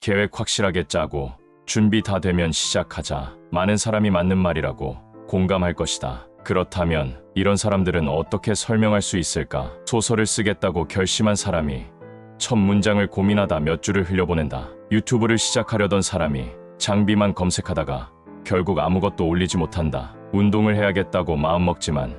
계획 확실하게 짜고 준비 다 되면 시작하자. 많은 사람이 맞는 말이라고 공감할 것이다. 그렇다면 이런 사람들은 어떻게 설명할 수 있을까? 소설을 쓰겠다고 결심한 사람이 첫 문장을 고민하다 몇 줄을 흘려보낸다. 유튜브를 시작하려던 사람이 장비만 검색하다가 결국 아무것도 올리지 못한다. 운동을 해야겠다고 마음먹지만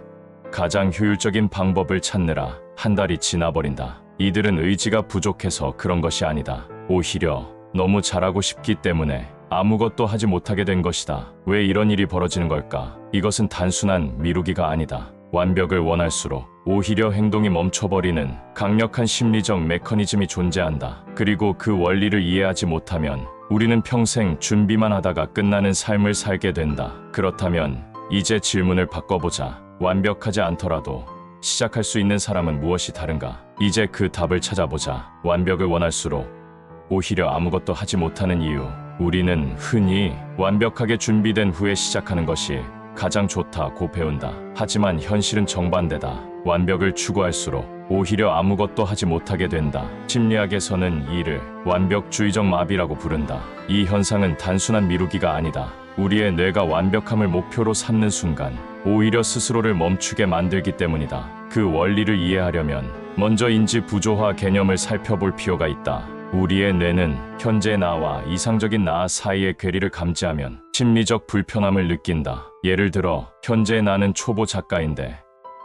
가장 효율적인 방법을 찾느라 한 달이 지나버린다. 이들은 의지가 부족해서 그런 것이 아니다. 오히려 너무 잘하고 싶기 때문에 아무것도 하지 못하게 된 것이다. 왜 이런 일이 벌어지는 걸까? 이것은 단순한 미루기가 아니다. 완벽을 원할수록 오히려 행동이 멈춰버리는 강력한 심리적 메커니즘이 존재한다. 그리고 그 원리를 이해하지 못하면 우리는 평생 준비만 하다가 끝나는 삶을 살게 된다. 그렇다면 이제 질문을 바꿔보자. 완벽하지 않더라도 시작할 수 있는 사람은 무엇이 다른가? 이제 그 답을 찾아보자. 완벽을 원할수록 오히려 아무것도 하지 못하는 이유. 우리는 흔히 완벽하게 준비된 후에 시작하는 것이 가장 좋다고 배운다. 하지만 현실은 정반대다. 완벽을 추구할수록 오히려 아무것도 하지 못하게 된다. 심리학에서는 이를 완벽주의적 마비라고 부른다. 이 현상은 단순한 미루기가 아니다. 우리의 뇌가 완벽함을 목표로 삼는 순간 오히려 스스로를 멈추게 만들기 때문이다. 그 원리를 이해하려면 먼저 인지 부조화 개념을 살펴볼 필요가 있다. 우리의 뇌는 현재 나와 이상적인 나 사이의 괴리를 감지하면 심리적 불편함을 느낀다. 예를 들어 현재 나는 초보 작가인데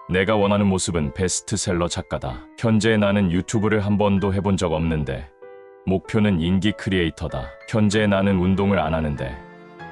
내가 원하는 모습은 베스트셀러 작가다. 현재 나는 유튜브를 한 번도 해본 적 없는데 목표는 인기 크리에이터다. 현재 나는 운동을 안 하는데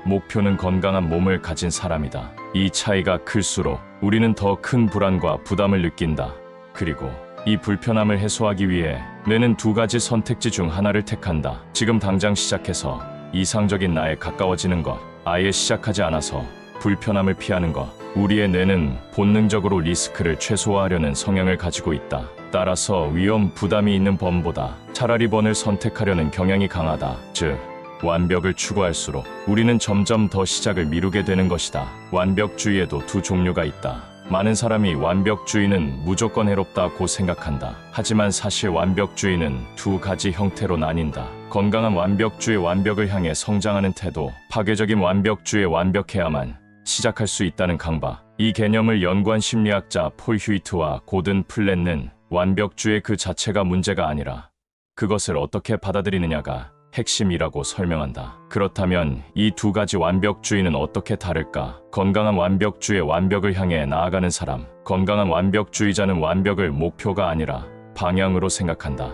목표는 건강한 몸을 가진 사람이다. 이 차이가 클수록 우리는 더 큰 불안과 부담을 느낀다. 그리고 이 불편함을 해소하기 위해 뇌는 두 가지 선택지 중 하나를 택한다. 지금 당장 시작해서 이상적인 나에 가까워지는 것, 아예 시작하지 않아서 불편함을 피하는 것. 우리의 뇌는 본능적으로 리스크를 최소화하려는 성향을 가지고 있다. 따라서 위험 부담이 있는 범보다 차라리 번을 선택하려는 경향이 강하다. 즉, 완벽을 추구할수록 우리는 점점 더 시작을 미루게 되는 것이다. 완벽주의에도 두 종류가 있다. 많은 사람이 완벽주의는 무조건 해롭다고 생각한다. 하지만 사실 완벽주의는 두 가지 형태로 나뉜다. 건강한 완벽주의 완벽을 향해 성장하는 태도, 파괴적인 완벽주의 완벽해야만 시작할 수 있다는 강박. 이 개념을 연구한 심리학자 폴 휴이트와 고든 플랫는 완벽주의 그 자체가 문제가 아니라 그것을 어떻게 받아들이느냐가 핵심이라고 설명한다. 그렇다면 이 두 가지 완벽주의는 어떻게 다를까? 건강한 완벽주의 완벽을 향해 나아가는 사람. 건강한 완벽주의자는 완벽을 목표가 아니라 방향으로 생각한다.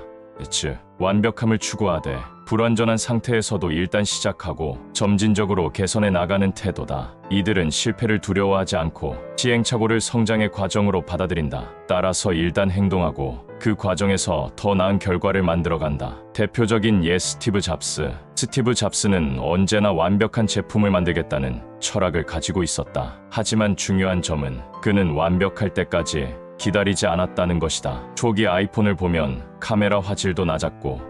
즉, 완벽함을 추구하되 불완전한 상태에서도 일단 시작하고 점진적으로 개선해 나가는 태도다. 이들은 실패를 두려워하지 않고 시행착오를 성장의 과정으로 받아들인다. 따라서 일단 행동하고 그 과정에서 더 나은 결과를 만들어간다. 대표적인 예 스티브 잡스. 스티브 잡스는 언제나 완벽한 제품을 만들겠다는 철학을 가지고 있었다. 하지만 중요한 점은 그는 완벽할 때까지 기다리지 않았다는 것이다. 초기 아이폰을 보면 카메라 화질도 낮았고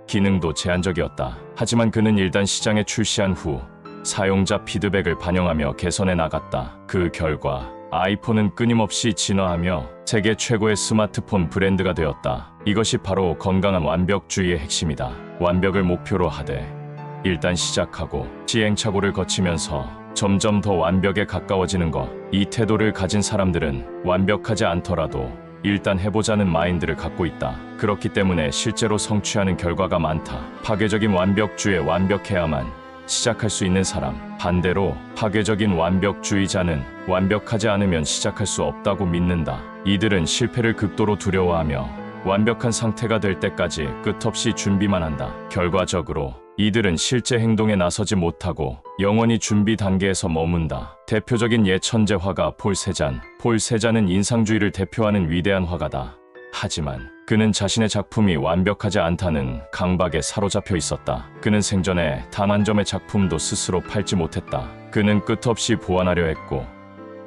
기능도 제한적이었다. 하지만 그는 일단 시장에 출시한 후 사용자 피드백을 반영하며 개선해 나갔다. 그 결과 아이폰은 끊임없이 진화하며 세계 최고의 스마트폰 브랜드가 되었다. 이것이 바로 건강한 완벽주의의 핵심이다. 완벽을 목표로 하되 일단 시작하고 시행착오를 거치면서 점점 더 완벽에 가까워지는 것. 이 태도를 가진 사람들은 완벽하지 않더라도 일단 해보자는 마인드를 갖고 있다. 그렇기 때문에 실제로 성취하는 결과가 많다. 파괴적인 완벽주의에 완벽해야만 시작할 수 있는 사람. 반대로 파괴적인 완벽주의자는 완벽하지 않으면 시작할 수 없다고 믿는다. 이들은 실패를 극도로 두려워하며 완벽한 상태가 될 때까지 끝없이 준비만 한다. 결과적으로 이들은 실제 행동에 나서지 못하고 영원히 준비 단계에서 머문다. 대표적인 예천재 화가 폴 세잔. 폴 세잔은 인상주의를 대표하는 위대한 화가다. 하지만 그는 자신의 작품이 완벽하지 않다는 강박에 사로잡혀 있었다. 그는 생전에 단 한 점의 작품도 스스로 팔지 못했다. 그는 끝없이 보완하려 했고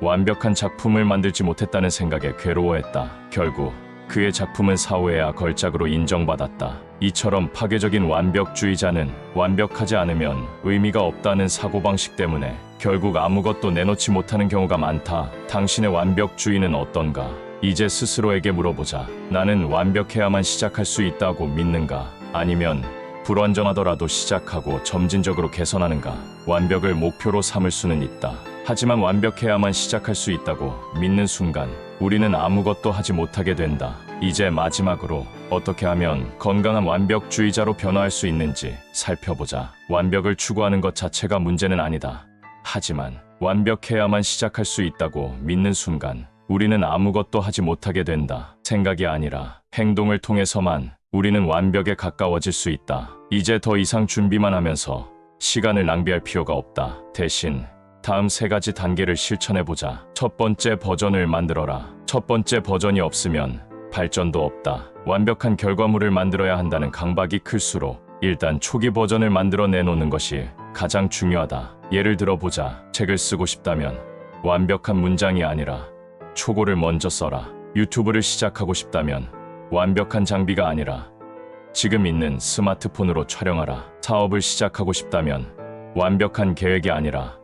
완벽한 작품을 만들지 못했다는 생각에 괴로워했다. 결국 그의 작품은 사후에야 걸작으로 인정받았다. 이처럼 파괴적인 완벽주의자는 완벽하지 않으면 의미가 없다는 사고방식 때문에 결국 아무것도 내놓지 못하는 경우가 많다. 당신의 완벽주의는 어떤가? 이제 스스로에게 물어보자. 나는 완벽해야만 시작할 수 있다고 믿는가? 아니면 불완전하더라도 시작하고 점진적으로 개선하는가? 완벽을 목표로 삼을 수는 있다. 하지만 완벽해야만 시작할 수 있다고 믿는 순간 우리는 아무것도 하지 못하게 된다. 이제 마지막으로 어떻게 하면 건강한 완벽주의자로 변화할 수 있는지 살펴보자. 완벽을 추구하는 것 자체가 문제는 아니다. 하지만 완벽해야만 시작할 수 있다고 믿는 순간 우리는 아무것도 하지 못하게 된다. 생각이 아니라 행동을 통해서만 우리는 완벽에 가까워질 수 있다. 이제 더 이상 준비만 하면서 시간을 낭비할 필요가 없다. 대신 다음 3가지 단계를 실천해보자. 첫 번째, 버전을 만들어라. 첫 번째 버전이 없으면 발전도 없다. 완벽한 결과물을 만들어야 한다는 강박이 클수록 일단 초기 버전을 만들어 내놓는 것이 가장 중요하다. 예를 들어보자. 책을 쓰고 싶다면 완벽한 문장이 아니라 초고를 먼저 써라. 유튜브를 시작하고 싶다면 완벽한 장비가 아니라 지금 있는 스마트폰으로 촬영하라. 사업을 시작하고 싶다면 완벽한 계획이 아니라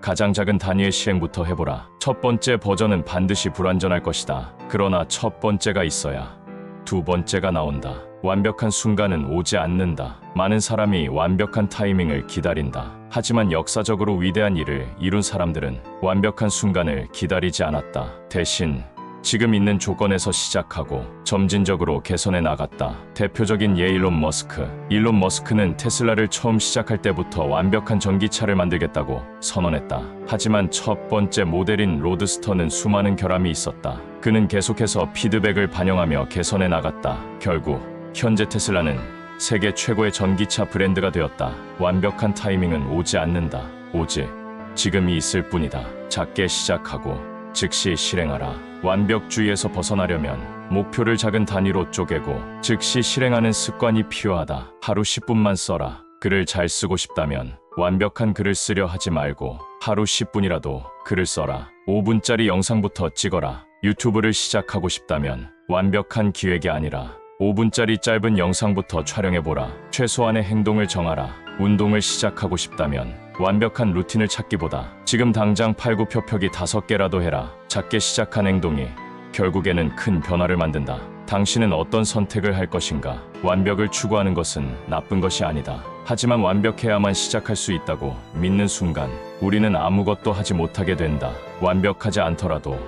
가장 작은 단위의 시행부터 해보라. 첫 번째 버전은 반드시 불완전할 것이다. 그러나 첫 번째가 있어야 두 번째가 나온다. 완벽한 순간은 오지 않는다. 많은 사람이 완벽한 타이밍을 기다린다. 하지만 역사적으로 위대한 일을 이룬 사람들은 완벽한 순간을 기다리지 않았다. 대신 지금 있는 조건에서 시작하고 점진적으로 개선해 나갔다. 대표적인 예 일론 머스크. 일론 머스크는 테슬라를 처음 시작할 때부터 완벽한 전기차를 만들겠다고 선언했다. 하지만 첫 번째 모델인 로드스터는 수많은 결함이 있었다. 그는 계속해서 피드백을 반영하며 개선해 나갔다. 결국 현재 테슬라는 세계 최고의 전기차 브랜드가 되었다. 완벽한 타이밍은 오지 않는다. 오직 지금이 있을 뿐이다. 작게 시작하고 즉시 실행하라. 완벽주의에서 벗어나려면 목표를 작은 단위로 쪼개고 즉시 실행하는 습관이 필요하다. 하루 10분만 써라. 글을 잘 쓰고 싶다면 완벽한 글을 쓰려 하지 말고 하루 10분이라도 글을 써라. 5분짜리 영상부터 찍어라. 유튜브를 시작하고 싶다면 완벽한 기획이 아니라 5분짜리 짧은 영상부터 촬영해보라. 최소한의 행동을 정하라. 운동을 시작하고 싶다면 완벽한 루틴을 찾기보다 지금 당장 팔굽혀펴기 5개라도 해라. 작게 시작한 행동이 결국에는 큰 변화를 만든다. 당신은 어떤 선택을 할 것인가? 완벽을 추구하는 것은 나쁜 것이 아니다. 하지만 완벽해야만 시작할 수 있다고 믿는 순간 우리는 아무것도 하지 못하게 된다. 완벽하지 않더라도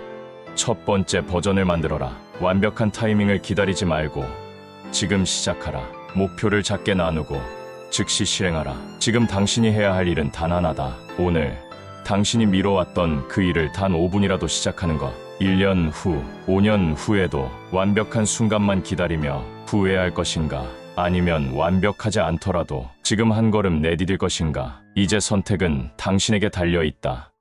첫 번째 버전을 만들어라. 완벽한 타이밍을 기다리지 말고 지금 시작하라. 목표를 작게 나누고 즉시 실행하라. 지금 당신이 해야 할 일은 단 하나다. 오늘 당신이 미뤄왔던 그 일을 단 5분이라도 시작하는 것. 1년 후, 5년 후에도 완벽한 순간만 기다리며 후회할 것인가? 아니면 완벽하지 않더라도 지금 한 걸음 내디딜 것인가? 이제 선택은 당신에게 달려 있다.